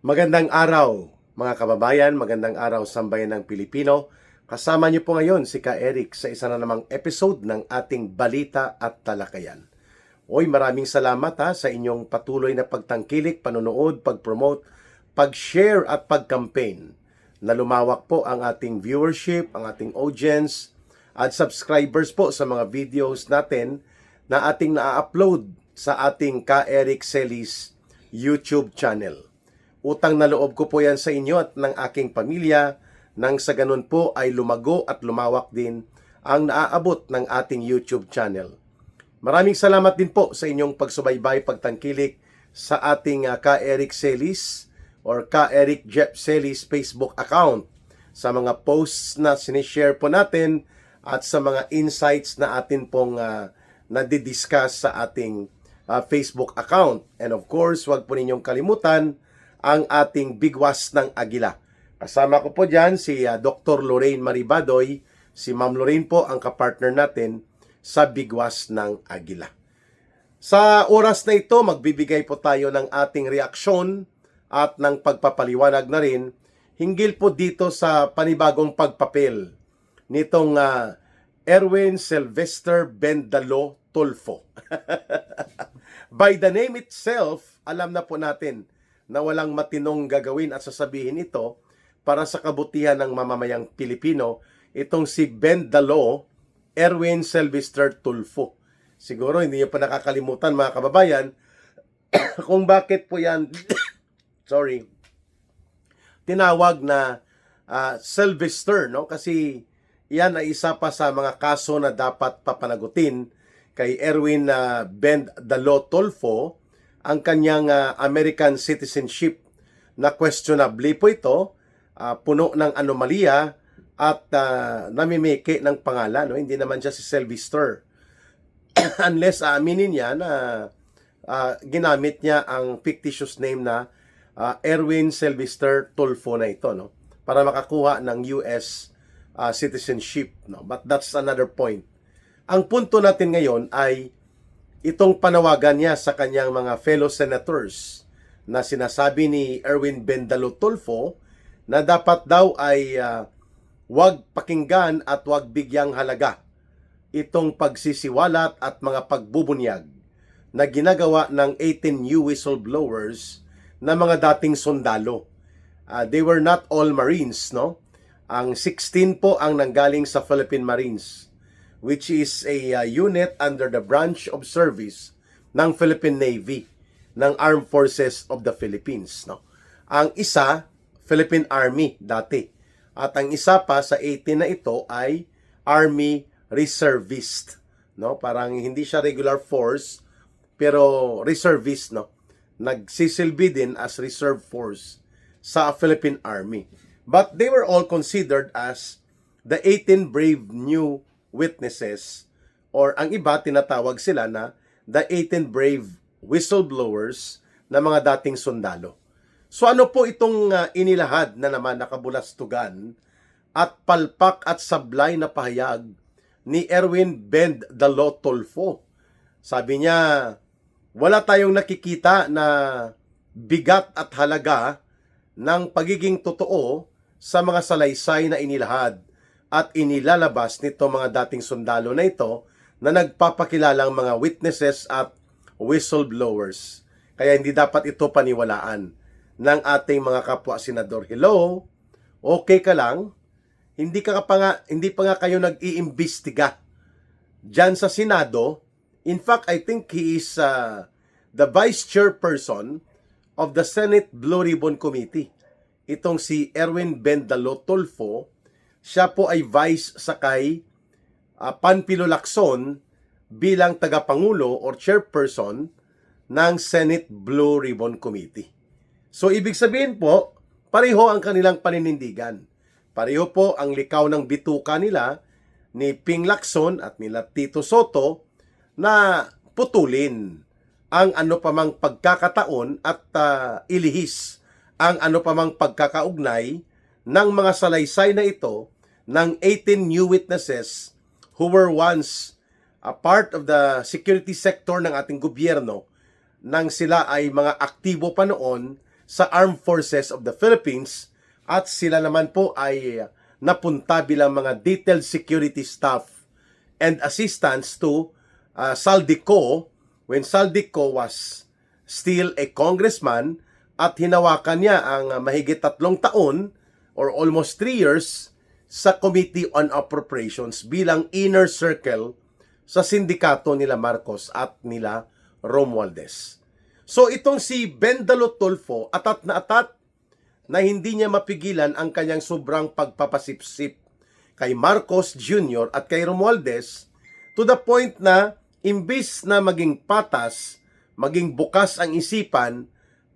Magandang araw mga kababayan, magandang araw sambayan ng Pilipino. Kasama niyo po ngayon si Ka Eric sa isa na namang episode ng ating Balita at Talakayan. Oy, maraming salamat sa inyong patuloy na pagtangkilik, panonood, pag-promote, pag-share at pag-campaign na lumawak po ang ating viewership, ang ating audience at subscribers po sa mga videos natin na ating na-upload sa ating Ka Eric Celis YouTube channel. Utang na loob ko po yan sa inyo at ng aking pamilya nang sa ganun po ay lumago at lumawak din ang naaabot ng ating YouTube channel. Maraming salamat din po sa inyong pagsubaybay, pagtangkilik sa ating Ka Eric Celis or Ka Eric Jeff Celis Facebook account, sa mga posts na sinishare po natin at sa mga insights na atin pong nadidiscuss sa ating Facebook account. And of course, huwag po ninyong kalimutan ang ating Bigwas ng Agila. Kasama ko po dyan si Dr. Lorraine Maribadoy. Si Ma'am Lorraine po ang kapartner natin sa Bigwas ng Agila. Sa oras na ito, magbibigay po tayo ng ating reaksyon at ng pagpapaliwanag na rin hinggil po dito sa panibagong pagpapel nitong Erwin Sylvester Bendalo Tulfo. By the name itself, alam na po natin na walang matinong gagawin at sasabihin ito para sa kabutihan ng mamamayang Pilipino, itong si Bendalo Erwin Sylvester Tulfo. Siguro hindi niyo pa nakakalimutan mga kababayan kung bakit po yan tinawag na Sylvester, no? Kasi yan ay isa pa sa mga kaso na dapat papanagutin kay Erwin Bendalo Tulfo, ang kanyang American citizenship na questionably po ito, puno ng anomalya at namimiki ng pangalan. No? Hindi naman siya si Sylvester. Unless aaminin niya na ginamit niya ang fictitious name na Erwin Sylvester Tulfo na ito, no? Para makakuha ng US citizenship. No? But that's another point. Ang punto natin ngayon ay itong panawagan niya sa kanyang mga fellow senators na sinasabi ni Erwin Bendalo Tulfo na dapat daw ay wag pakinggan at wag bigyang halaga itong pagsisiwalat at mga pagbubunyag na ginagawa ng 18 new whistleblowers na mga dating sundalo. They were not all Marines, no? Ang 16 po ang nanggaling sa Philippine Marines, which is a unit under the branch of service ng Philippine Navy, ng Armed Forces of the Philippines. No? Ang isa, Philippine Army dati. At ang isa pa sa 18 na ito ay Army Reservist. No? Parang hindi siya regular force, pero reservist. No? Nagsisilbi din as reserve force sa Philippine Army. But they were all considered as the 18 brave new witnesses, or ang iba tinatawag sila na the 18 brave whistleblowers na mga dating sundalo. So ano po itong inilahad na naman nakabulastugan at palpak at sablay na pahayag ni Erwin Bendalo Tulfo? Sabi niya, wala tayong nakikita na bigat at halaga ng pagiging totoo sa mga salaysay na inilahad at inilalabas nito mga dating sundalo na ito na nagpapakilalang mga witnesses at whistleblowers. Kaya hindi dapat ito paniwalaan ng ating mga kapwa senador. Hello? Okay ka lang? Hindi pa nga kayo nag-iimbestiga diyan sa Senado. In fact, I think he is the vice chairperson of the Senate Blue Ribbon Committee. Itong si Erwin Bendalo Tulfo, siya po ay vice sa kay Panfilo Lacson bilang tagapangulo or chairperson ng Senate Blue Ribbon Committee. So ibig sabihin po, pareho ang kanilang paninindigan. Pareho po ang likaw ng bituka nila ni Ping Lacson at nila Tito Soto na putulin ang ano pamang pagkakataon at ilihis ang ano pamang pagkakaugnay ng mga salaysay na ito ng 18 new witnesses who were once a part of the security sector ng ating gobyerno nang sila ay mga aktibo pa noon sa Armed Forces of the Philippines at sila naman po ay napunta bilang mga detailed security staff and assistants to Saldico when Saldico was still a congressman at hinawakan niya ang mahigit 3 taon or almost 3 years sa Committee on Appropriations bilang inner circle sa sindikato nila Marcos at nila Romualdez. So itong si Bendalo Tulfo, atat na hindi niya mapigilan ang kanyang sobrang pagpapasipsip kay Marcos Jr. at kay Romualdez to the point na imbis na maging patas, maging bukas ang isipan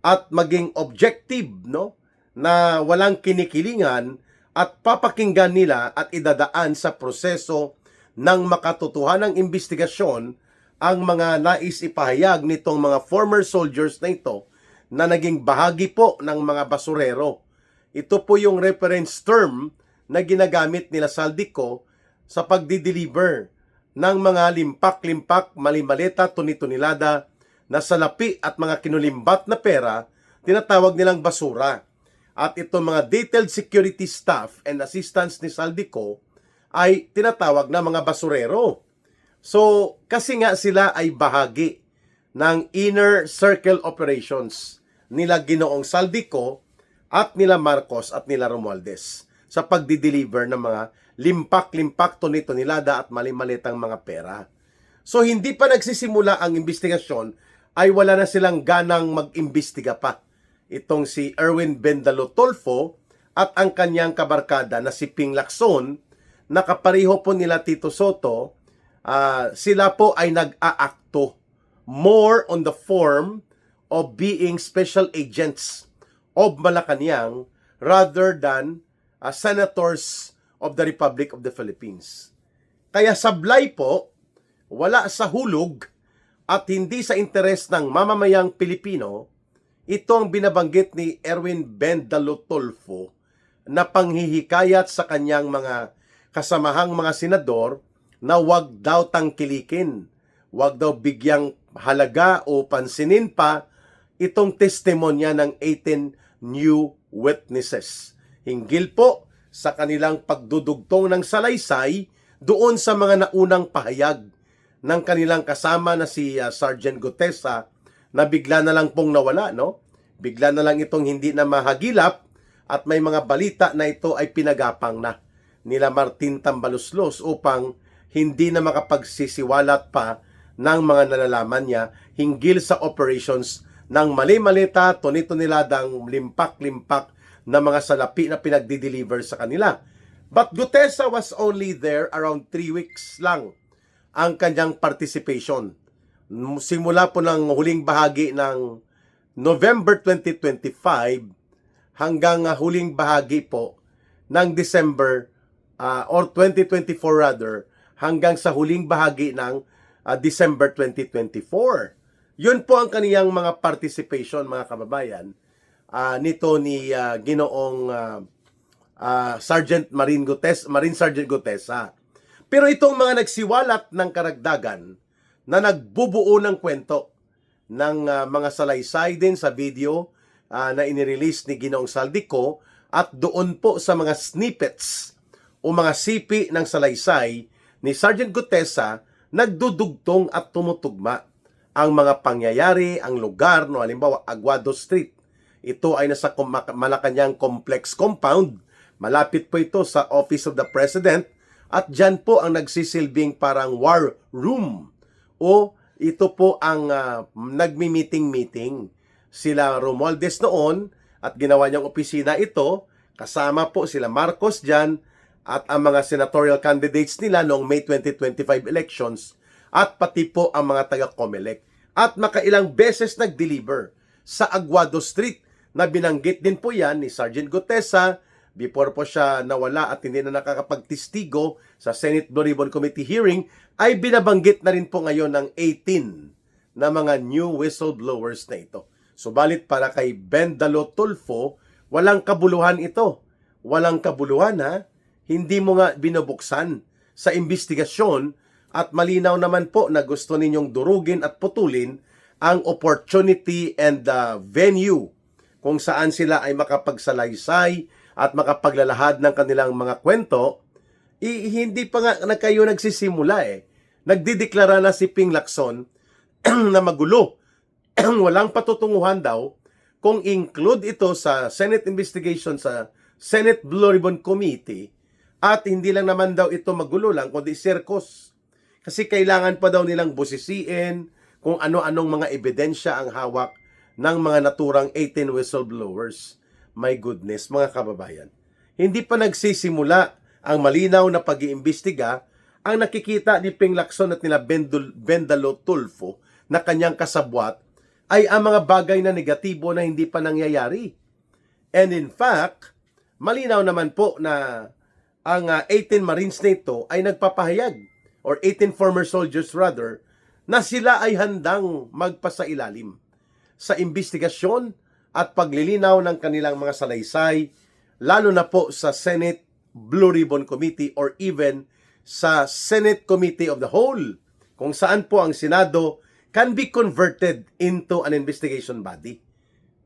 at maging objective, no, na walang kinikilingan at papakinggan nila at idadaan sa proseso ng makatotohanang investigasyon ang mga nais ipahayag nitong mga former soldiers na ito na naging bahagi po ng mga basurero. Ito po yung reference term na ginagamit nila Saldico sa pagdi-deliver ng mga limpak-limpak, malimaleta, tuni-tunilada na salapi at mga kinulimbat na pera, tinatawag nilang basura. At itong mga detailed security staff and assistants ni Saldico ay tinatawag na mga basurero. So, kasi nga sila ay bahagi ng inner circle operations nila Ginoong Saldico at nila Marcos at nila Romualdez sa pagdi-deliver ng mga limpak-limpak, tuni-tunilada at mali-malitang mga pera. So, hindi pa nagsisimula ang investigasyon ay wala na silang ganang mag-imbestiga pa. Itong si Erwin Bendalo Tulfo at ang kanyang kabarkada na si Ping Lacson, na kapareho po nila Tito Soto, sila po ay nag-aakto more on the form of being special agents of Malacanang rather than senators of the Republic of the Philippines. Kaya sablay po, wala sa hulog at hindi sa interes ng mamamayang Pilipino, ito ang binabanggit ni Erwin Bendalo Tulfo na panghihikayat sa kanyang mga kasamahang mga senador na wag daw tangkilikin, wag daw bigyang halaga o pansinin pa itong testimonya ng 18 new witnesses. Hinggil po sa kanilang pagdudugtong ng salaysay doon sa mga naunang pahayag ng kanilang kasama na si Sergeant Gutesa na bigla na lang pong nawala, no? Bigla na lang itong hindi na mahagilap at may mga balita na ito ay pinagapang na nila Martin Tambaluslos upang hindi na makapagsisiwalat pa ng mga nalalaman niya hinggil sa operations ng mali-malita, tuni-tuniladang limpak-limpak na mga salapi na pinagdi-deliver sa kanila. But Gutesa was only there around 3 weeks lang ang kanyang participation. Simula po ng huling bahagi ng November 2025 hanggang huling bahagi po ng December or 2024 rather, hanggang sa huling bahagi ng December 2024. Yun po ang kaniyang mga participation, mga kababayan, nito ni Ginoong Marine Sergeant Gutesa. Pero itong mga nagsiwalat ng karagdagan na nagbubuo ng kwento ng mga salaysay din sa video na inirelease ni Ginoong Saldico at doon po sa mga snippets o mga sipi ng salaysay ni Sergeant Gutesa, nagdudugtong at tumutugma ang mga pangyayari, ang lugar, no, halimbawa Aguado Street. Ito ay nasa Malacanang Complex Compound. Malapit po ito sa Office of the President at dyan po ang nagsisilbing parang war room o ito po ang nagmi-meeting-meeting. Sila Romualdez noon at ginawa niyang opisina ito, kasama po sila Marcos dyan at ang mga senatorial candidates nila noong May 2025 elections at pati po ang mga taga-COMELEC. At makailang beses nag-deliver sa Aguado Street na binanggit din po yan ni Sergeant Gutesa before po siya nawala at hindi na nakakapagtistigo sa Senate Blue Ribbon Committee hearing, ay binabanggit na rin po ngayon ng 18 na mga new whistleblowers na ito. Subalit para kay Bendalo Tulfo, walang kabuluhan ito. Walang kabuluhan, ha? Hindi mo nga binubuksan sa investigasyon at malinaw naman po na gusto ninyong durugin at putulin ang opportunity and the venue kung saan sila ay makapagsalaysay at makapaglalahad ng kanilang mga kwento, hindi pa nga na kayo nagsisimula eh. Nagdideklara na si Ping Lacson na magulo. Walang patutunguhan daw kung include ito sa Senate investigation sa Senate Blue Ribbon Committee, at hindi lang naman daw ito magulo lang, kundi circus. Kasi kailangan pa daw nilang busisiin kung ano-anong mga ebidensya ang hawak ng mga naturang 18 whistleblowers. My goodness, mga kababayan. Hindi pa nagsisimula ang malinaw na pag-iimbestiga. Ang nakikita ni Ping Lacson at nila Bendalo Tulfo na kanyang kasabwat ay ang mga bagay na negatibo na hindi pa nangyayari. And in fact, malinaw naman po na ang 18 Marines na ito ay nagpapahayag, or 18 former soldiers rather, na sila ay handang magpasailalim sa investigasyon at paglilinaw ng kanilang mga salaysay, lalo na po sa Senate Blue Ribbon Committee or even sa Senate Committee of the Whole, kung saan po ang Senado can be converted into an investigation body.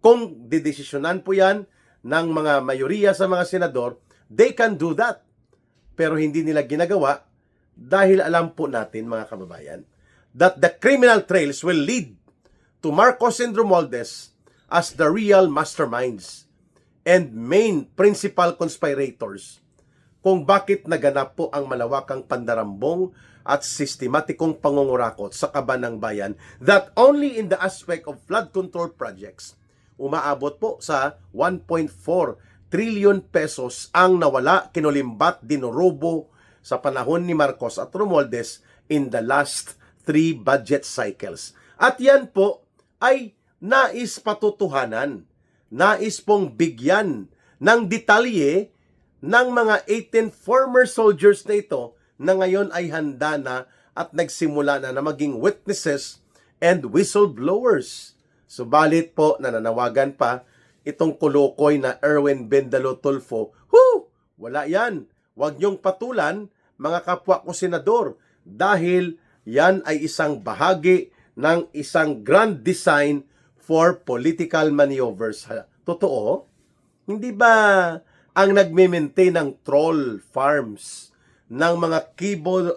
Kung didesisyonan po yan ng mga mayoriya sa mga senador, they can do that. Pero hindi nila ginagawa dahil alam po natin, mga kababayan, that the criminal trails will lead to Marcos and Romualdez as the real masterminds and main principal conspirators kung bakit naganap po ang malawakang pandarambong at sistematikong pangungurakot sa kaban ng bayan, that only in the aspect of flood control projects, umaabot po sa 1.4 trillion pesos ang nawala, kinulimbat, dinurobo sa panahon ni Marcos at Romualdez in the last 3 budget cycles. At yan po ay nais patutuhanan, nais pong bigyan ng detalye ng mga 18 former soldiers na ito na ngayon ay handa na at nagsimula na maging witnesses and whistleblowers. Subalit po, nananawagan pa itong kulukoy na Erwin Bendalo Tulfo, wala yan. Huwag niyong patulan, mga kapwa ko senador, dahil yan ay isang bahagi ng isang grand design for political maneuvers. Totoo? Hindi ba ang nagme-maintain ng troll farms, ng mga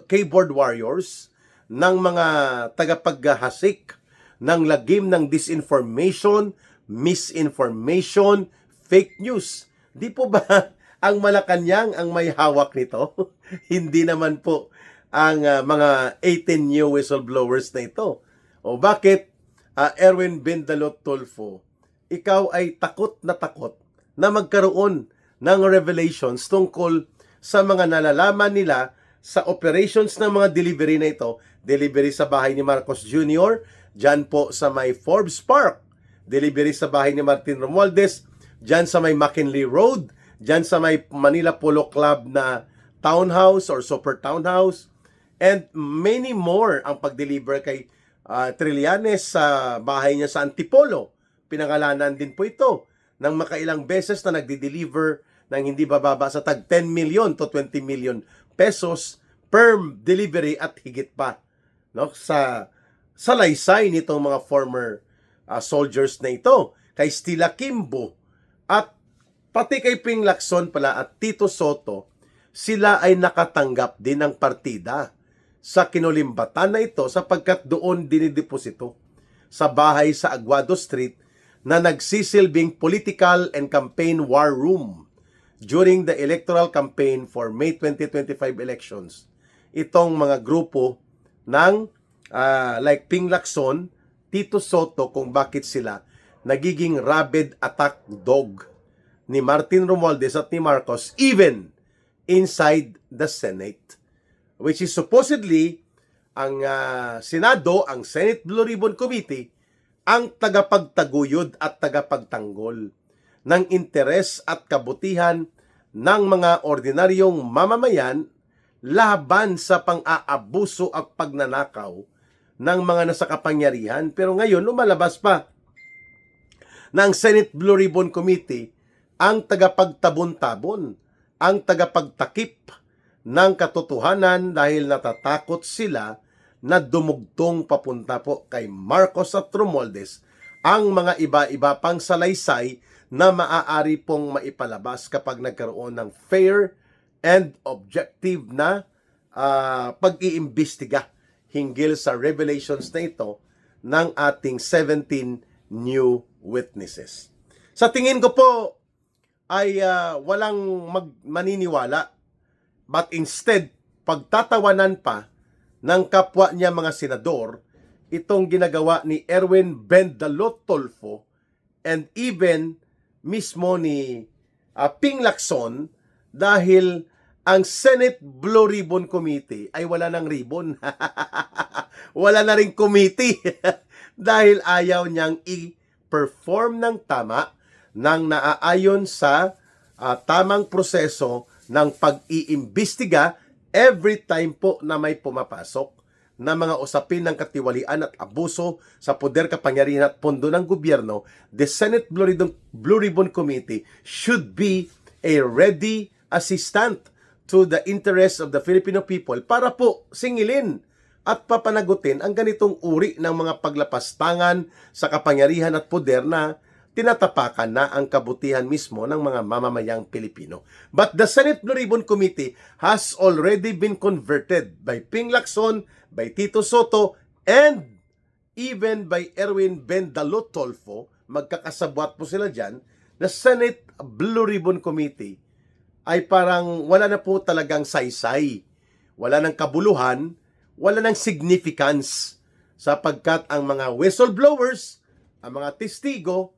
keyboard warriors, ng mga tagapaghahasik, ng lagim ng disinformation, misinformation, fake news? Di po ba ang Malacanang ang may hawak nito? Hindi naman po ang mga 18 new whistleblowers na ito. O bakit, Erwin Bendalo Tulfo, ikaw ay takot na magkaroon ng revelations tungkol sa mga nalalaman nila sa operations ng mga delivery na ito? Delivery sa bahay ni Marcos Jr., dyan po sa may Forbes Park. Delivery sa bahay ni Martin Romualdez, dyan sa may McKinley Road, dyan sa may Manila Polo Club na townhouse or super townhouse, and many more ang pag-deliver kay Trillanes sa bahay niya sa Antipolo. Pinangalanan din po ito ng makailang beses na nagdi-deliver ng hindi bababa sa tag 10 million to 20 million pesos per delivery at higit pa, no, sa salaysay nitong mga former soldiers na ito, kay Stila Kimbo at pati kay Ping Lacson pala at Tito Soto. Sila ay nakatanggap din ng partida sa kinulimbatan na ito sapagkat doon dinideposito sa bahay sa Aguado Street na nagsisilbing political and campaign war room during the electoral campaign for May 2025 elections. Itong mga grupo ng like Ping Lacson, Tito Soto, kung bakit sila nagiging rabid attack dog ni Martin Romualdez at ni Marcos even inside the Senate, which is supposedly ang Senado, ang Senate Blue Ribbon Committee, ang tagapagtaguyod at tagapagtanggol ng interes at kabutihan ng mga ordinaryong mamamayan laban sa pang-aabuso at pagnanakaw ng mga nasa kapangyarihan. Pero ngayon, lumalabas pa na ang Senate Blue Ribbon Committee ang tagapagtabon-tabon, ang tagapagtakip ng katotohanan dahil natatakot sila na dumugtong papunta po kay Marcos at Romualdez ang mga iba-iba pang salaysay na maaari pong maipalabas kapag nagkaroon ng fair and objective na pag-iimbestiga hinggil sa revelations na ito ng ating 17 new witnesses. Sa tingin ko po ay walang maniniwala, but instead pagtatawanan pa ng kapwa niya mga senador itong ginagawa ni Erwin Bendalot Tolfo and even mismo ni Ping Lacson, dahil ang Senate Blue Ribbon Committee ay wala ng ribbon. Wala na ring committee dahil ayaw niyang i-perform ng tama nang naaayon sa tamang proseso ng pag-iimbestiga every time po na may pumapasok na mga usapin ng katiwalian at abuso sa poder, kapangyarihan at pondo ng gobyerno. The Senate Blue Ribbon Committee should be a ready assistant to the interests of the Filipino people para po singilin at papanagutin ang ganitong uri ng mga paglapastangan sa kapangyarihan at poder na tinatapakan na ang kabutihan mismo ng mga mamamayang Pilipino. But the Senate Blue Ribbon Committee has already been converted by Ping Lacson, by Tito Soto, and even by Erwin Bendalot Tolfo. Magkakasabwat po sila dyan na Senate Blue Ribbon Committee ay parang wala na po talagang saysay, wala ng kabuluhan, wala ng significance, sapagkat ang mga whistleblowers, ang mga testigo,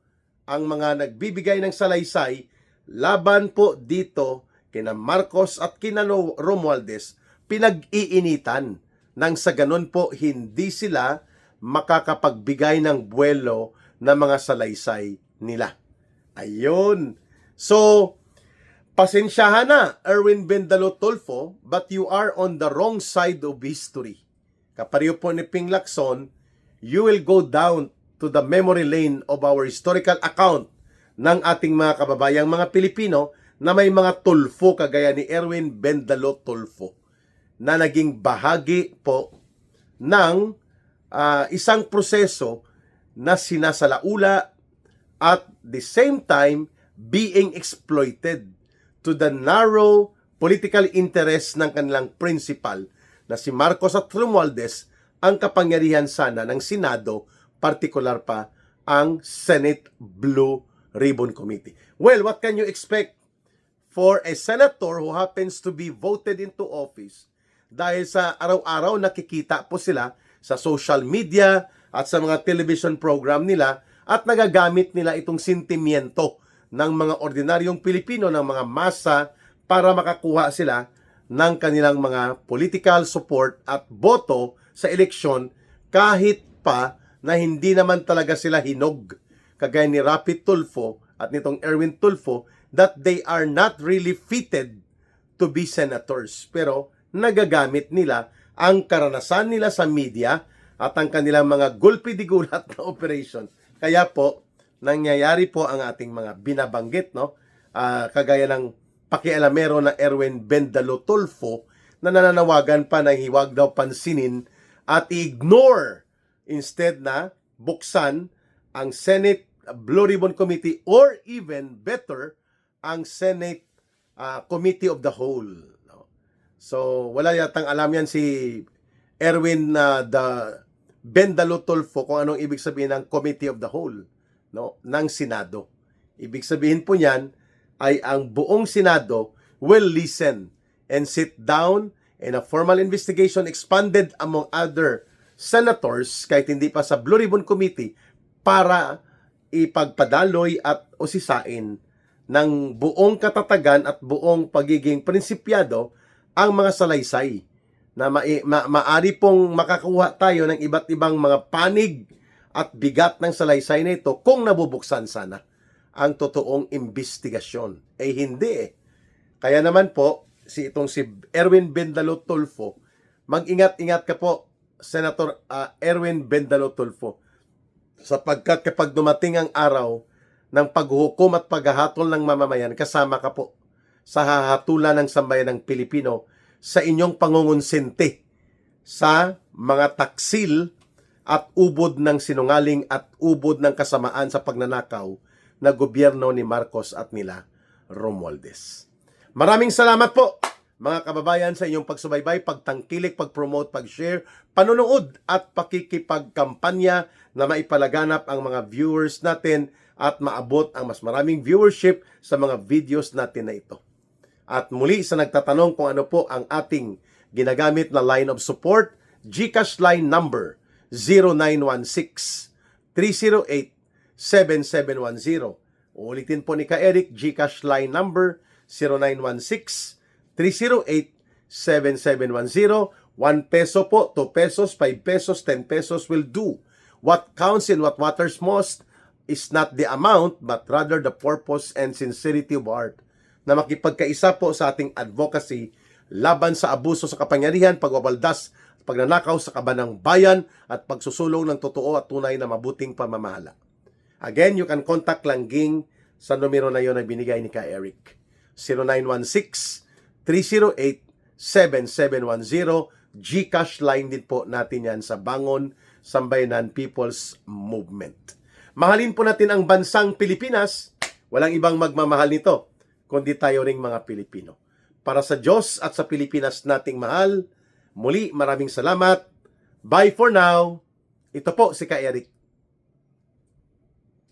ang mga nagbibigay ng salaysay laban po dito kina Marcos at kina Romualdez, pinag-iinitan nang sa ganun po hindi sila makakapagbigay ng buwelo ng mga salaysay nila. Ayun. So, pasensyahan na, Erwin Bendalot Tolfo, but you are on the wrong side of history. Kapareho po ni Ping Lacson, you will go down to the memory lane of our historical account ng ating mga kababayang mga Pilipino na may mga tulfo kagaya ni Erwin Bendalot Tolfo na naging bahagi po ng isang proseso na sinasalaula at the same time being exploited to the narrow political interest ng kanilang principal na si Marcos at Romualdez, ang kapangyarihan sana ng Senado, partikular pa ang Senate Blue Ribbon Committee. Well, what can you expect for a senator who happens to be voted into office dahil sa araw-araw nakikita po sila sa social media at sa mga television program nila at nagagamit nila itong sentimiento ng mga ordinaryong Pilipino, ng mga masa para makakuha sila ng kanilang mga political support at boto sa eleksyon kahit pa na hindi naman talaga sila hinog, kagaya ni Rapi Tulfo at nitong Erwin Tulfo, that they are not really fitted to be senators. Pero nagagamit nila ang karanasan nila sa media at ang kanilang mga gulpi-digulat na operation. Kaya po, nangyayari po ang ating mga binabanggit, no? Kagaya ng pakialamero na Erwin Bendalot Tolfo na nananawagan pa na hiwag daw pansinin at i-ignore instead na buksan ang Senate Blue Ribbon Committee or even better, ang Senate Committee of the Whole. No? So, wala yatang alam yan si Erwin Bendalot Tolfo kung anong ibig sabihin ng Committee of the Whole, no, ng Senado. Ibig sabihin po niyan ay ang buong Senado will listen and sit down in a formal investigation expanded among other senators, kahit hindi pa sa Blue Ribbon Committee, para ipagpadaloy at usisain ng buong katatagan at buong pagiging prinsipyado ang mga salaysay na maari pong makakuha tayo ng iba't ibang mga panig at bigat ng salaysay na ito kung nabubuksan sana ang totoong investigasyon. Eh hindi eh. Kaya naman po, si Erwin Bendalot Tolfo, mag-ingat-ingat ka po, Senator Erwin Bendalot Tolfo, sapagkat kapag dumating ang araw ng paghuhukom at paghahatol ng mamamayan, kasama ka po sa hahatulan ng sambayan ng Pilipino sa inyong pangungonsente sa mga taksil at ubod ng sinungaling at ubod ng kasamaan sa pagnanakaw na gobyerno ni Marcos at nila Romualdez. Maraming salamat po mga kababayan sa inyong pagsubaybay, pagtangkilik, pag-promote, pag-share, panonood at pakikipagkampanya na maipalaganap ang mga viewers natin at maabot ang mas maraming viewership sa mga videos natin na ito. At muli sa nagtatanong kung ano po ang ating ginagamit na line of support, GCash line number 0916-308-7710. Uulitin po ni Ka Eric, GCash line number 0916-308-7710. 1 peso po, 2 pesos, 5 pesos, 10 pesos will do. What counts and what matters most is not the amount but rather the purpose and sincerity of heart na makipagkaisa po sa ating advocacy laban sa abuso sa kapangyarihan, pagwabaldas, pagnanakaw sa kabanang bayan at pagsusulong ng totoo at tunay na mabuting pamamahala. Again, you can contact Langging sa numero na yon na binigay ni Ka Eric. 0916-308-7710. GCash line din po natin yan sa Bangon Sambayanan People's Movement. Mahalin po natin ang bansang Pilipinas. Walang ibang magmamahal nito, kundi tayo ring mga Pilipino. Para sa Diyos at sa Pilipinas nating mahal, muli maraming salamat. Bye for now. Ito po si Ka Eric.